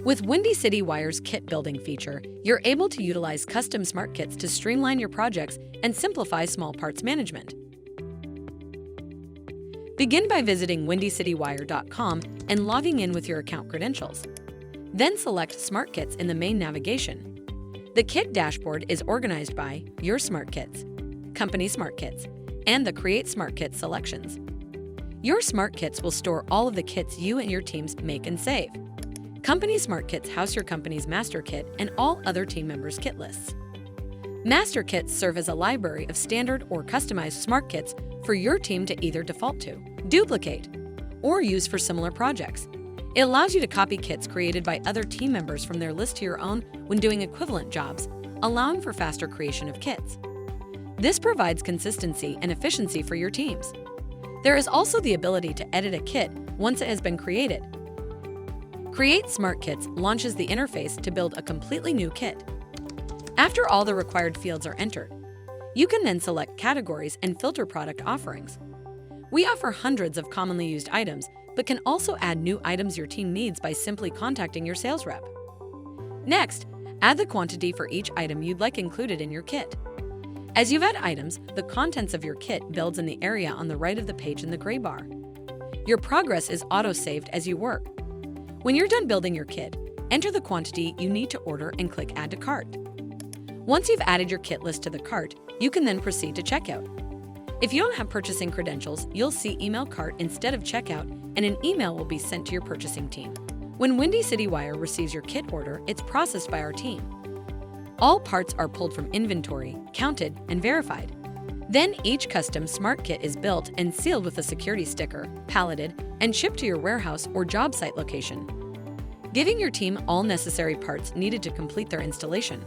With Windy City Wire's kit building feature, you're able to utilize custom smart kits to streamline your projects and simplify small parts management. Begin by visiting windycitywire.com and logging in with your account credentials. Then select SmartKits in the main navigation. The kit dashboard is organized by Your SmartKits, Company SmartKits, and the Create SmartKits selections. Your SmartKits will store all of the kits you and your teams make and save. Company SmartKits house your company's master kit and all other team members' kit lists. Master kits serve as a library of standard or customized smart kits for your team to either default to, duplicate, or use for similar projects. It allows you to copy kits created by other team members from their list to your own when doing equivalent jobs, allowing for faster creation of kits. This provides consistency and efficiency for your teams. There is also the ability to edit a kit once it has been created. Create SmartKits launches the interface to build a completely new kit. After all the required fields are entered, you can then select categories and filter product offerings. We offer hundreds of commonly used items, but can also add new items your team needs by simply contacting your sales rep. Next, add the quantity for each item you'd like included in your kit. As you add items, the contents of your kit builds in the area on the right of the page in the gray bar. Your progress is auto-saved as you work. When you're done building your kit, enter the quantity you need to order and click Add to Cart. Once you've added your kit list to the cart, you can then proceed to checkout. If you don't have purchasing credentials, you'll see Email Cart instead of Checkout, and an email will be sent to your purchasing team. When Windy City Wire receives your kit order, it's processed by our team. All parts are pulled from inventory, counted, and verified. Then each custom smart kit is built and sealed with a security sticker, palleted, and shipped to your warehouse or job site location, giving your team all necessary parts needed to complete their installation.